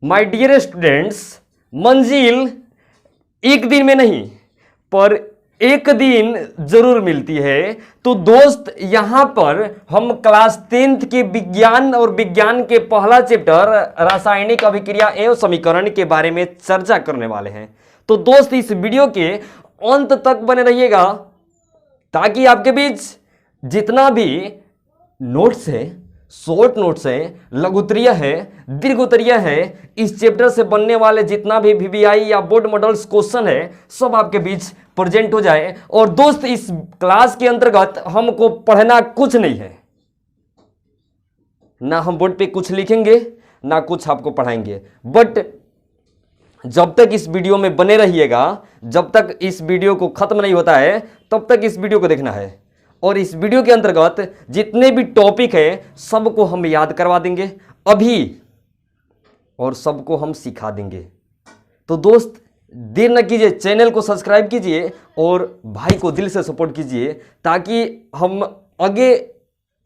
My dear students, मंजिल एक दिन में नहीं पर एक दिन जरूर मिलती है। तो दोस्त, यहां पर हम क्लास 10th के विज्ञान और विज्ञान के पहला चैप्टर रासायनिक अभिक्रिया एवं समीकरण के बारे में चर्चा करने वाले हैं। तो दोस्त, इस वीडियो के अंत तक बने रहिएगा ताकि आपके बीच जितना भी नोट्स है, शॉर्ट नोट्स है, लघुत्तरीय है, दीर्घोत्तरीय है, इस चैप्टर से बनने वाले जितना भी वीवीआई या बोर्ड मॉडल्स क्वेश्चन है सब आपके बीच प्रेजेंट हो जाए। और दोस्त, इस क्लास के अंतर्गत हमको पढ़ना कुछ नहीं है, ना हम बोर्ड पे कुछ लिखेंगे ना कुछ आपको पढ़ाएंगे। बट जब तक इस वीडियो में बने रहिएगा, जब तक इस वीडियो को खत्म नहीं होता है तब तक इस वीडियो को देखना है। और इस वीडियो के अंतर्गत जितने भी टॉपिक है सबको हम याद करवा देंगे अभी और सबको हम सिखा देंगे। तो दोस्त, देर न कीजिए, चैनल को सब्सक्राइब कीजिए और भाई को दिल से सपोर्ट कीजिए ताकि हम आगे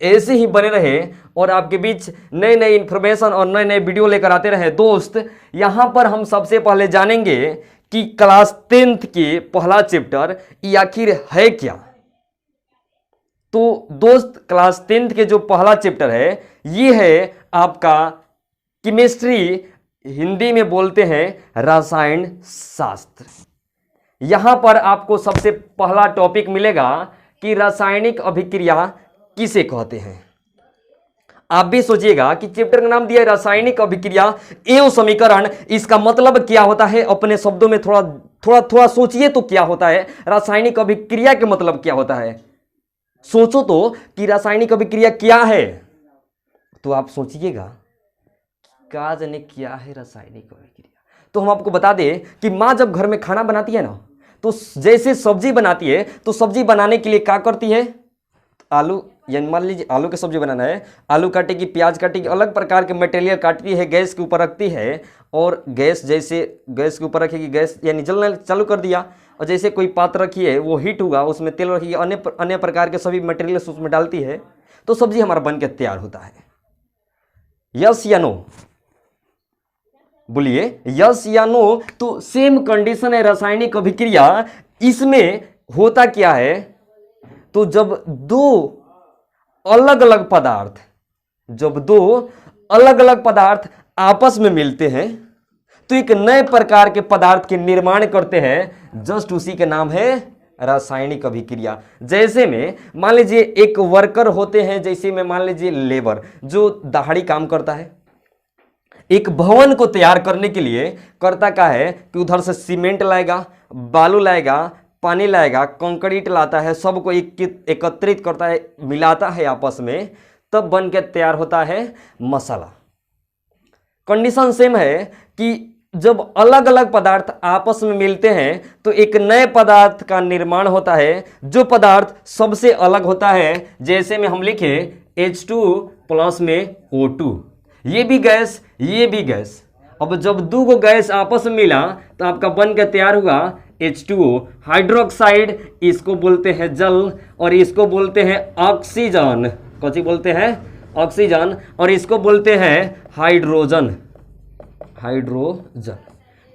ऐसे ही बने रहे और आपके बीच नए नए इंफॉर्मेशन और नए नए वीडियो लेकर आते रहे। दोस्त, यहां पर हम सबसे पहले जानेंगे कि क्लास 10th के पहला चैप्टर ये आखिर है क्या। तो दोस्त, क्लास 10th के जो पहला चैप्टर है ये है आपका केमिस्ट्री, हिंदी में बोलते हैं रसायन शास्त्र। यहां पर आपको सबसे पहला टॉपिक मिलेगा कि रासायनिक अभिक्रिया किसे कहते हैं। आप भी सोचिएगा कि चैप्टर का नाम दिया है रासायनिक अभिक्रिया एवं समीकरण, इसका मतलब क्या होता है। अपने शब्दों में थोड़ा सोचिए तो क्या होता है रासायनिक अभिक्रिया के मतलब क्या होता है। सोचो तो कि रासायनिक अभिक्रिया क्या है, तो आप सोचिएगा क्या जाने क्या है रासायनिक अभिक्रिया। तो हम आपको बता दें कि माँ जब घर में खाना बनाती है ना, तो जैसे सब्जी बनाती है तो सब्जी बनाने के लिए क्या करती है, आलू, यानी मान लीजिए आलू की सब्जी बनाना है, आलू काटेगी, प्याज काटेगी, अलग प्रकार के मटेरियल काटती है, गैस के ऊपर रखती है और गैस जैसे गैस के ऊपर रखेगी, गैस यानी जलना चालू कर दिया और जैसे कोई पात्र रखी है वो हीट हुआ, उसमें तेल रखी, अन्य प्रकार के सभी मटेरियल्स उसमें डालती है तो सब्जी हमारा बन के तैयार होता है। यस या नो, बोलिए यस या नो। तो सेम कंडीशन है रासायनिक अभिक्रिया। इसमें होता क्या है, तो जब दो अलग अलग पदार्थ आपस में मिलते हैं तो एक नए प्रकार के पदार्थ के निर्माण करते हैं, जस्ट उसी के नाम है रासायनिक अभिक्रिया। जैसे में मान लीजिए एक वर्कर होते हैं, जैसे में मान लीजिए लेबर जो दहाड़ी काम करता है, एक भवन को तैयार करने के लिए करता क्या है कि उधर से सीमेंट लाएगा, बालू लाएगा, पानी लाएगा, कंक्रीट लाता है, सबको एकत्रित करता है, मिलाता है आपस में, तब बन के तैयार होता है मसाला। कंडीशन सेम है कि जब अलग अलग पदार्थ आपस में मिलते हैं तो एक नए पदार्थ का निर्माण होता है, जो पदार्थ सबसे अलग होता है। जैसे में हम लिखे H2 प्लस में O2, ये भी गैस, ये भी गैस। अब जब दो गो गैस आपस में मिला तो आपका बन के तैयार हुआ H2O, हाइड्रोक्साइड, इसको बोलते हैं जल और इसको बोलते हैं ऑक्सीजन। कौन बोलते हैं? ऑक्सीजन। और इसको बोलते हैं हाइड्रोजन।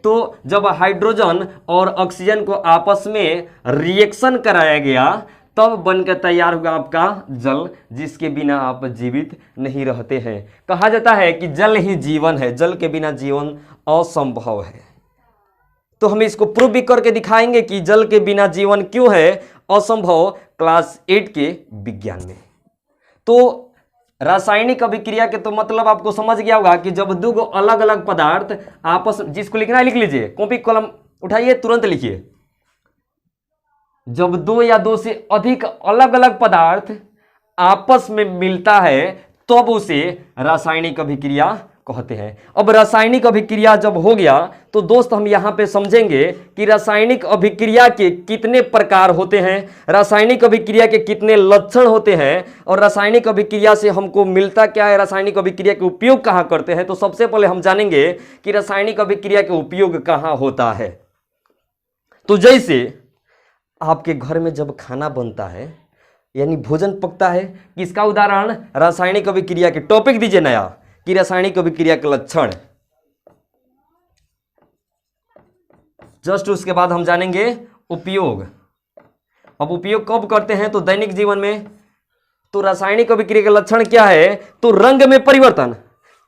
तो जब हाइड्रोजन और ऑक्सीजन को आपस में रिएक्शन कराया गया तब बनकर तैयार हुआ आपका जल, जिसके बिना आप जीवित नहीं रहते हैं। कहा जाता है कि जल ही जीवन है, जल के बिना जीवन असंभव है। तो हम इसको प्रूव भी करके दिखाएंगे कि जल के बिना जीवन क्यों है असंभव, क्लास 8 के विज्ञान में। तो रासायनिक अभिक्रिया के तो मतलब आपको समझ गया होगा कि जब दो अलग अलग पदार्थ आपस, जिसको लिखना है लिख लीजिए, कॉपी कलम उठाइए, तुरंत लिखिए। जब दो या दो से अधिक अलग अलग पदार्थ आपस में मिलता है तब उसे रासायनिक अभिक्रिया कहते हैं। अब रासायनिक अभिक्रिया जब हो गया तो दोस्त हम यहां पे समझेंगे कि रासायनिक अभिक्रिया के कितने प्रकार होते हैं, रासायनिक अभिक्रिया के कितने लक्षण होते हैं और रासायनिक अभिक्रिया से हमको मिलता क्या है, रासायनिक अभिक्रिया के उपयोग कहां करते हैं। तो सबसे पहले हम जानेंगे कि रासायनिक अभिक्रिया के उपयोग कहां होता है। तो जैसे आपके घर में जब खाना बनता है यानी भोजन पकता है, किसका उदाहरण? रासायनिक अभिक्रिया के। टॉपिक दीजिए नया कि रासायनिक अभिक्रिया के लक्षण। जस्ट उसके बाद हम जानेंगे उपयोग। अब उपयोग कब करते हैं तो दैनिक जीवन में। तो रासायनिक अभिक्रिया का लक्षण क्या है तो रंग में परिवर्तन,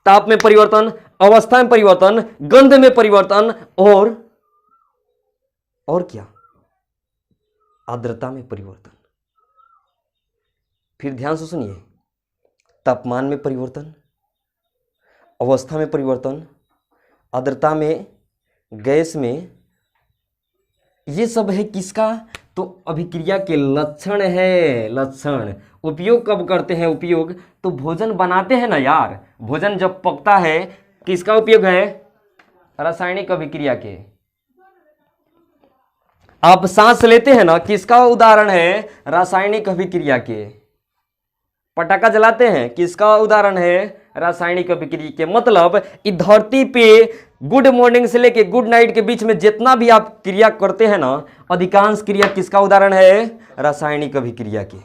ताप में परिवर्तन, अवस्था में परिवर्तन, गंध में परिवर्तन और क्या, आर्द्रता में परिवर्तन। फिर ध्यान से सुनिए, तापमान में परिवर्तन, अवस्था में परिवर्तन, आर्द्रता में, गैस में, ये सब है किसका तो अभिक्रिया के लक्षण है। लक्षण। उपयोग कब करते हैं उपयोग तो भोजन बनाते हैं ना यार, भोजन जब पकता है किसका उपयोग है रासायनिक अभिक्रिया के। आप सांस लेते हैं ना किसका उदाहरण है रासायनिक अभिक्रिया के। पटाखा जलाते हैं किसका उदाहरण है रासायनिक अभिक्रिया के। मतलब इस धरती पे गुड मॉर्निंग से लेके गुड नाइट के बीच में जितना भी आप क्रिया करते हैं ना अधिकांश क्रिया किसका उदाहरण है रासायनिक अभिक्रिया के।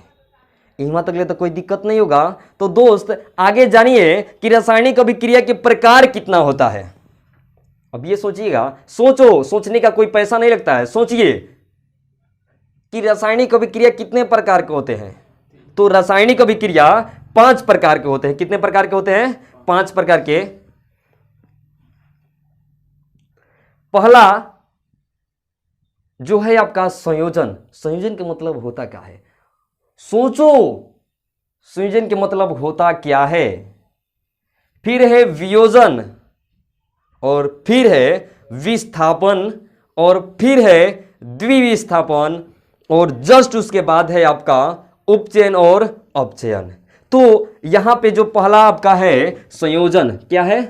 यहाँ तक ले तो कोई दिक्कत नहीं होगा। तो दोस्त आगे जानिए कि रासायनिक अभिक्रिया के प्रकार कितना होता है। अब ये सोचिएगा, सोचो, सोचने का कोई पैसा नहीं लगता है। सोचिए कि रासायनिक अभिक्रिया कितने प्रकार के होते हैं। तो रासायनिक अभिक्रिया 5 प्रकार के होते हैं। कितने प्रकार के होते हैं 5 प्रकार के। पहला जो है आपका संयोजन। संयोजन के मतलब होता क्या है सोचो, संयोजन के मतलब होता क्या है। फिर है वियोजन और फिर है विस्थापन और फिर है द्विविस्थापन और जस्ट उसके बाद है आपका उपचयन और अपचयन। तो यहां पे जो पहला आपका है संयोजन, क्या है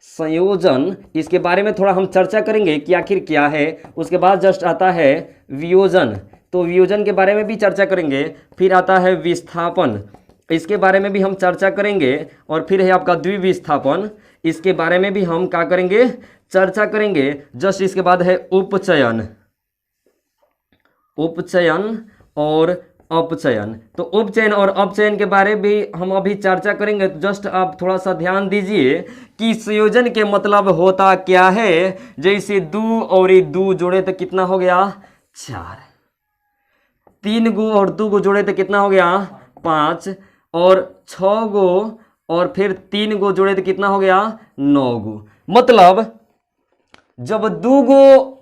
संयोजन, इसके बारे में थोड़ा हम चर्चा करेंगे कि आखिर क्या है। उसके बाद जस्ट आता है वियोजन, तो वियोजन के बारे में भी चर्चा करेंगे। फिर आता है विस्थापन, इसके बारे में भी हम चर्चा करेंगे। और फिर है आपका द्विविस्थापन, इसके बारे में भी हम क्या करेंगे चर्चा करेंगे। जस्ट इसके बाद है उपचयन, उपचयन और अपचयन। तो उपचयन और अपचयन के बारे में भी हम अभी चर्चा करेंगे। तो जस्ट आप थोड़ा सा ध्यान दीजिए कि संयोजन के मतलब होता क्या है। जैसे 2 और 2 जोड़े तो कितना हो गया 4, 3 गो और 2 गो जोड़े तो कितना हो गया 5 और 6 गो और फिर 3 गो जोड़े तो कितना हो गया 9 गो। मतलब जब 2 गो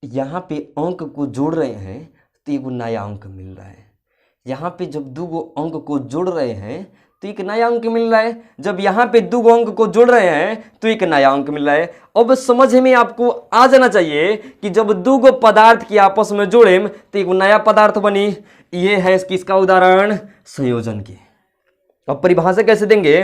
यहां पे अंक को जोड़ रहे हैं तो एक नया अंक मिल रहा है। यहां पे जब 2 गो अंक को जोड़ रहे हैं तो एक नया अंक मिल रहा है। जब यहां पे 2 गो अंक को जोड़ रहे हैं तो एक नया अंक मिल रहा है। अब समझ में आपको आ जाना चाहिए कि जब 2 गो पदार्थ की आपस में जोड़े तो एक नया पदार्थ बनी। ये है किसका उदाहरण संयोजन के। अब परिभाषा कैसे देंगे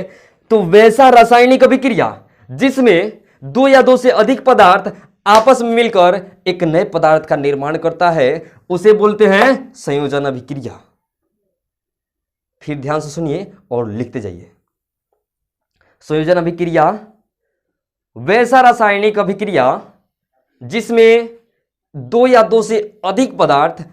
तो वैसा रासायनिक अभिक्रिया जिसमें 2 या 2 से अधिक पदार्थ आपस में मिलकर एक नए पदार्थ का निर्माण करता है उसे बोलते हैं संयोजन अभिक्रिया। फिर ध्यान से सुनिए और लिखते जाइए। संयोजन अभिक्रिया वैसा रासायनिक अभिक्रिया जिसमें 2 या 2 से अधिक पदार्थ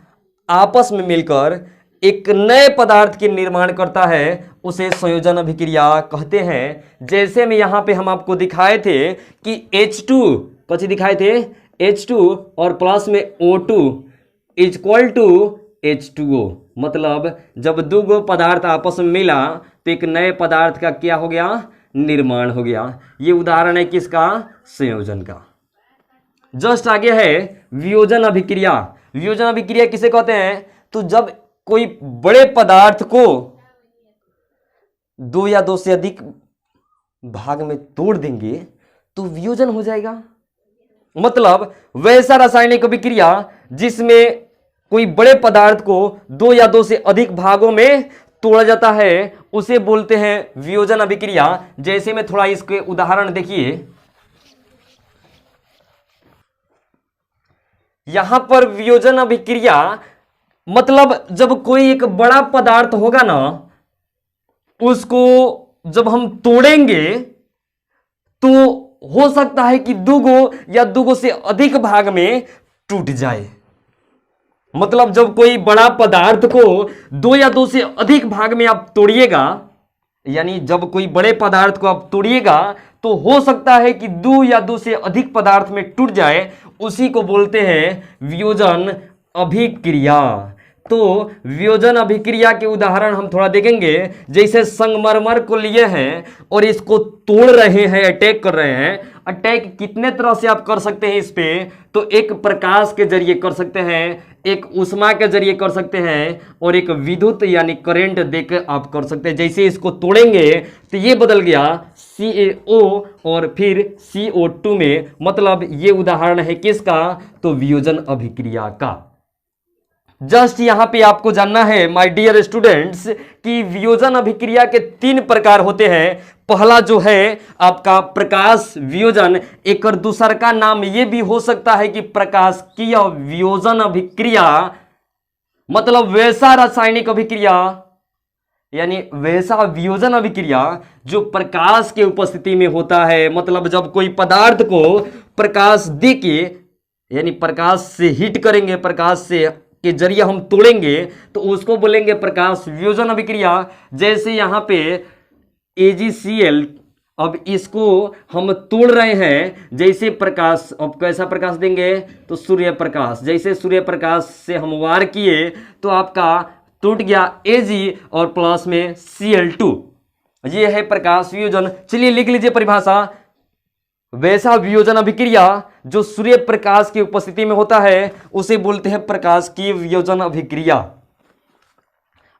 आपस में मिलकर एक नए पदार्थ के निर्माण करता है उसे संयोजन अभिक्रिया कहते हैं। जैसे में यहां पे हम आपको दिखाए थे कि H2 कच्चे दिखाए थे H2 और प्लस में O2 इक्वल टू H2O। मतलब जब 2 गो पदार्थ आपस में मिला तो एक नए पदार्थ का क्या हो गया निर्माण हो गया। ये उदाहरण है किसका संयोजन का। जस्ट आगे है वियोजन अभिक्रिया। वियोजन अभिक्रिया किसे कहते हैं तो जब कोई बड़े पदार्थ को 2 या 2 से अधिक भाग में तोड़ देंगे तो वियोजन हो जाएगा। मतलब वैसा रासायनिक अभिक्रिया जिसमें कोई बड़े पदार्थ को 2 या 2 से अधिक भागों में तोड़ा जाता है उसे बोलते हैं वियोजन अभिक्रिया। जैसे में थोड़ा इसके उदाहरण देखिए। यहां पर वियोजन अभिक्रिया मतलब जब कोई एक बड़ा पदार्थ होगा ना उसको जब हम तोड़ेंगे तो हो सकता है कि 2 गो या 2 गो से अधिक भाग में टूट जाए। मतलब जब कोई बड़ा पदार्थ को 2 या 2 से अधिक भाग में आप तोड़िएगा यानी जब कोई बड़े पदार्थ को आप तोड़िएगा तो हो सकता है कि दो या दो से अधिक पदार्थ में टूट जाए, उसी को बोलते हैं वियोजन अभिक्रिया। तो वियोजन अभिक्रिया के उदाहरण हम थोड़ा देखेंगे। जैसे संगमरमर को लिए हैं और इसको तोड़ रहे हैं, अटैक कर रहे हैं। अटैक कितने तरह से आप कर सकते हैं इस पे, तो एक प्रकाश के जरिए कर सकते हैं, एक उष्मा के जरिए कर सकते हैं, और एक विद्युत यानी करंट देकर आप कर सकते हैं। जैसे इसको तोड़ेंगे तो ये बदल गया CaO और फिर CO2 में। मतलब ये उदाहरण है किसका, तो वियोजन अभिक्रिया का। जस्ट यहां पे आपको जानना है माय डियर स्टूडेंट्स कि वियोजन अभिक्रिया के 3 प्रकार होते हैं। पहला जो है आपका प्रकाश वियोजन, एक और दूसरा का नाम यह भी हो सकता है कि प्रकाशिय वियोजन अभिक्रिया, मतलब वैसा रासायनिक अभिक्रिया यानी वैसा वियोजन अभिक्रिया जो प्रकाश के उपस्थिति में होता है। मतलब जब कोई पदार्थ को प्रकाश देके यानी प्रकाश से हीट करेंगे, प्रकाश से के जरिए हम तोड़ेंगे तो उसको बोलेंगे प्रकाश वियोजन अभिक्रिया। जैसे यहाँ पे AgCl, अब इसको हम तोड़ रहे हैं, जैसे प्रकाश, अब कैसा प्रकाश देंगे, तो सूर्य प्रकाश। जैसे सूर्य प्रकाश से हम वार किए तो आपका टूट गया Ag और प्लस में Cl2। ये है प्रकाश वियोजन। चलिए लिख लीजिए परिभाषा। वैसा वियोजन अभिक्रिया जो सूर्य प्रकाश की उपस्थिति में होता है उसे बोलते हैं प्रकाश की वियोजन अभिक्रिया।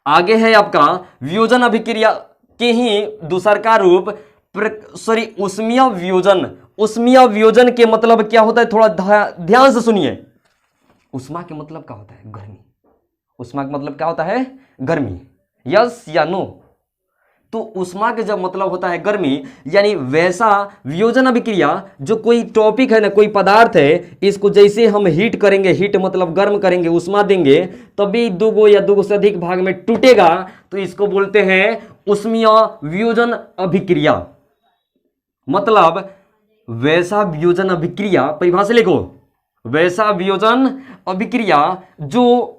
आगे है आपका वियोजन अभिक्रिया के ही दूसरा का रूप उष्मीय वियोजन। उष्मीय वियोजन के मतलब क्या होता है, थोड़ा ध्यान से सुनिए। उष्मा के मतलब क्या होता है, गर्मी। उष्मा का मतलब क्या होता है, गर्मी। यस या नो? तो उष्मा के जब मतलब होता है गर्मी, यानी वैसा वियोजन अभिक्रिया जो कोई टॉपिक है ना, कोई पदार्थ है, इसको जैसे हम हीट करेंगे, हीट मतलब गर्म करेंगे, उष्मा देंगे, तभी दो या दो से अधिक भाग में टूटेगा, तो इसको बोलते हैं उष्मीय वियोजन अभिक्रिया। मतलब वैसा वियोजन अभिक्रिया, परिभाषा लिखो, वैसा वियोजन अभिक्रिया जो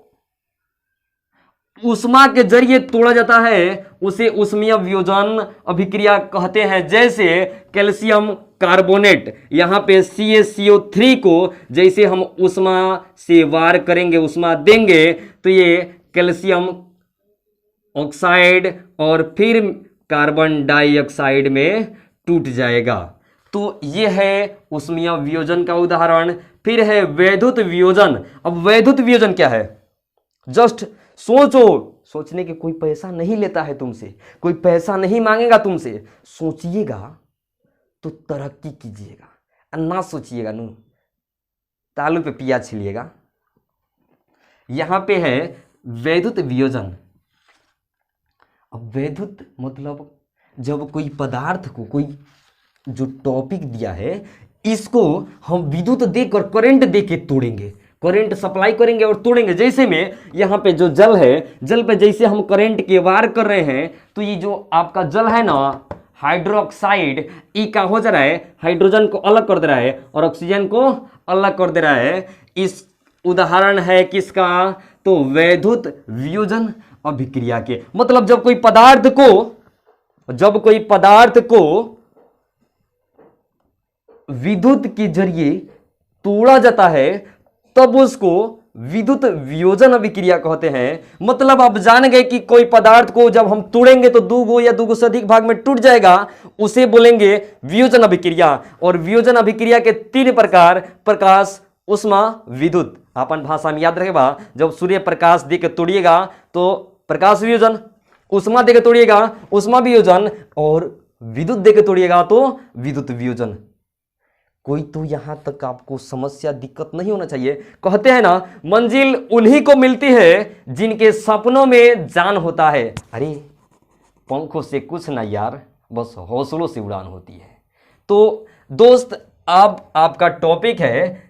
उष्मा के जरिए तोड़ा जाता है उसे उष्मीय वियोजन अभिक्रिया कहते हैं। जैसे कैल्शियम कार्बोनेट, यहाँ पे CaCO3 को जैसे हम उष्मा से वार करेंगे, उष्मा देंगे, तो ये कैल्शियम ऑक्साइड और फिर कार्बन डाइऑक्साइड में टूट जाएगा। तो ये है उष्मीय वियोजन का उदाहरण। फिर है वैद्युत वियोजन। अब वैद्युत वियोजन क्या है, जस्ट सोचो। सोचने के कोई पैसा नहीं लेता है तुमसे, कोई पैसा नहीं मांगेगा तुमसे। सोचिएगा तो तरक्की कीजिएगा, ना सोचिएगा नो तालू पे पिया छिलिएगा। यहां पे है वैद्युत वियोजन। अब वैद्युत मतलब जब कोई पदार्थ को, कोई जो टॉपिक दिया है, इसको हम विद्युत देकर, करंट देके तोड़ेंगे, करंट सप्लाई करेंगे और तोड़ेंगे। जैसे में यहाँ पे जो जल है, जल पे जैसे हम करंट के वार कर रहे हैं, तो ये जो आपका जल है ना, हाइड्रोक्साइड, ये क्या हो जा रहा है, हाइड्रोजन को अलग कर दे रहा है और ऑक्सीजन को अलग कर दे रहा है। इस उदाहरण है किसका, तो वैद्युत वियोजन अभिक्रिया के। मतलब जब कोई पदार्थ को विद्युत के जरिए तोड़ा जाता है तब उसको विद्युत वियोजन अभिक्रिया कहते हैं। मतलब आप जान गए कि कोई पदार्थ को जब हम तोड़ेंगे तो दो या दो से अधिक भाग में टूट जाएगा, उसे बोलेंगे वियोजन अभिक्रिया। और वियोजन अभिक्रिया के 3 प्रकार, प्रकाश, उष्मा, विद्युत। अपन भाषा में याद रखेगा, जब सूर्य प्रकाश दे के तोड़िएगा तो प्रकाश वियोजन, उष्मा दे के तोड़िएगा उष्मा वियोजन, और विद्युत दे के तोड़िएगा तो विद्युत वियोजन। कोई तो यहां तक आपको समस्या, दिक्कत नहीं होना चाहिए। कहते हैं ना, मंजिल उन्हीं को मिलती है जिनके सपनों में जान होता है। अरे पंखों से कुछ ना यार, बस हौसलों से उड़ान होती है। तो दोस्त, अब आपका टॉपिक है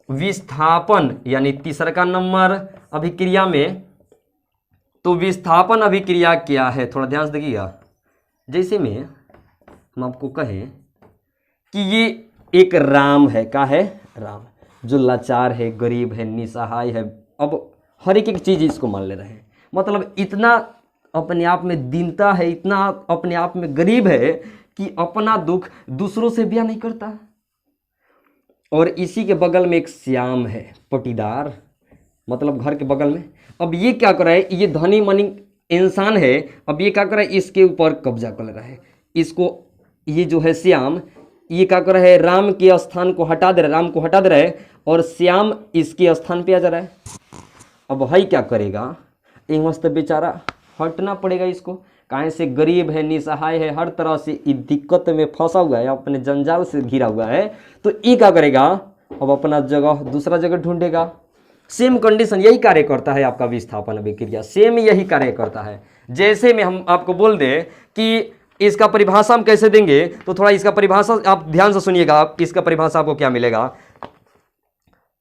विस्थापन, यानी तीसरा का नंबर अभिक्रिया में। तो विस्थापन अभिक्रिया क्या है, थोड़ा ध्यान से देखिएगा। जैसे में हम आपको कहें कि ये एक राम है, क्या है, राम, जो लाचार है, गरीब है, निसहाय है। अब हर एक चीज इसको मान ले रहे हैं। मतलब इतना अपने आप में दीनता है, इतना अपने आप में गरीब है कि अपना दुख दूसरों से बयान नहीं करता। और इसी के बगल में एक श्याम है, पटीदार, मतलब घर के बगल में। अब ये क्या कर रहा है, ये धनी मनी इंसान है, अब ये क्या कर रहा है, इसके ऊपर कब्जा कर रहा है। इसको ये जो है श्याम, ये क्या कर रहा है, राम के स्थान को हटा दे रहा है, राम को हटा दे रहा है और श्याम इसके स्थान पे आ जा रहा है। अब भाई क्या करेगा, एक मस्त बेचारा हटना पड़ेगा इसको, काहे से गरीब है, निसहाय है, हर तरह से दिक्कत में फंसा हुआ है, अपने जंजाल से घिरा हुआ है। तो ये क्या करेगा, अब अपना जगह दूसरा जगह ढूंढेगा। सेम कंडीशन, यही कार्य करता है आपका विस्थापन अभिक्रिया, सेम यही कार्य करता है। जैसे में हम आपको बोल दें कि इसका परिभाषा हम कैसे देंगे, तो थोड़ा इसका परिभाषा आप ध्यान से सुनिएगा। आप इसका परिभाषा आपको क्या मिलेगा,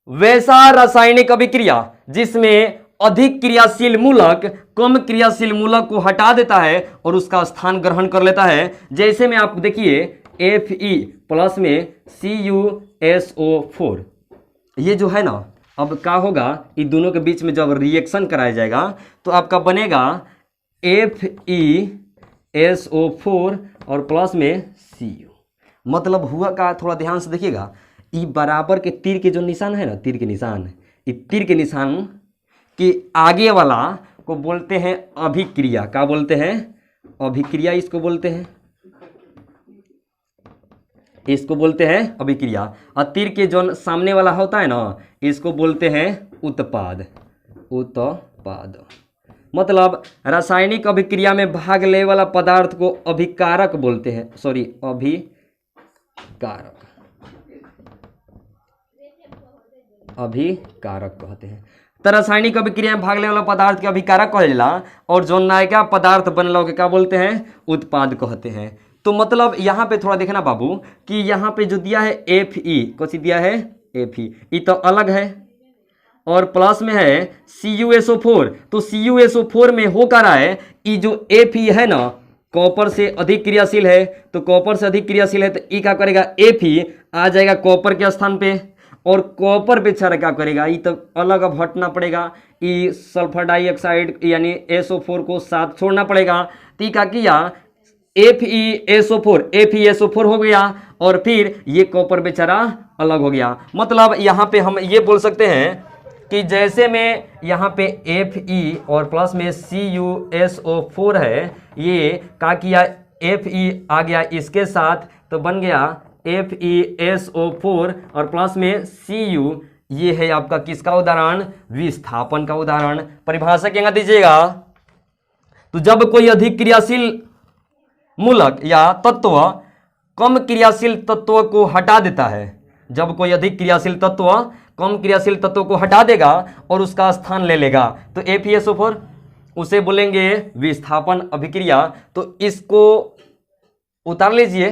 वैसा रासायनिक अभिक्रिया जिसमें अधिक क्रियाशील मूलक कम क्रियाशील मूलक को हटा देता है और उसका स्थान ग्रहण कर लेता है। जैसे में आप देखिए Fe प्लस में CuSO4, ये जो है ना, अब क्या होगा, इन दोनों के बीच में जब रिएक्शन कराया जाएगा तो आपका बनेगा FeSO4 और प्लस में Cu। मतलब हुआ का, थोड़ा ध्यान से देखिएगा, ये बराबर के तीर के जो निशान है ना, तीर के निशान, ये तीर के निशान के आगे वाला को बोलते हैं अभिक्रिया। क्या बोलते हैं, अभिक्रिया इसको बोलते हैं, इसको बोलते हैं अभिक्रिया। और तीर के जो सामने वाला होता है ना, इसको बोलते हैं उत्पाद, उत्पाद। मतलब रासायनिक अभिक्रिया में भाग लेने वाला पदार्थ को अभिकारक बोलते हैं, सॉरी अभिकारक, अभिकारक कहते हैं। तो रासायनिक अभिक्रिया में भाग लेने वाला पदार्थ के अभिकारक कहला, और जो नायिका पदार्थ बनला के क्या बोलते हैं, उत्पाद कहते हैं। तो मतलब यहाँ पे थोड़ा देखना बाबू कि यहाँ पे जो दिया है Fe, कौन सी दिया है, Fe, ये तो अलग है, और प्लस में है CuSO4। तो CuSO4 में हो क्या रहा है, ये जो Fe है ना, कॉपर से अधिक क्रियाशील है, तो कॉपर से अधिक क्रियाशील है, तो ये क्या करेगा, Fe आ जाएगा कॉपर के स्थान पे, और कॉपर बेचारा क्या करेगा, ये तो अलग अब हटना पड़ेगा, ये सल्फर डाइऑक्साइड यानी SO4 को साथ छोड़ना पड़ेगा। तो ये क्या किया, FeSO4 हो गया, और फिर ये कॉपर बेचारा अलग हो गया। मतलब यहाँ पे हम ये बोल सकते हैं कि जैसे में यहाँ पे Fe और प्लस में CuSO4 है, ये क्या किया, Fe आ गया इसके साथ, तो बन गया FeSO4 और प्लस में Cu। ये है आपका किसका उदाहरण, विस्थापन का उदाहरण। परिभाषा क्या दीजिएगा, तो जब कोई अधिक क्रियाशील मूलक या तत्व कम क्रियाशील तत्व को हटा देता है, जब कोई अधिक क्रियाशील तत्व कम क्रियाशील तत्व को हटा देगा और उसका स्थान ले लेगा, तो FeSO4 उसे बोलेंगे विस्थापन अभिक्रिया। तो इसको उतार लीजिए।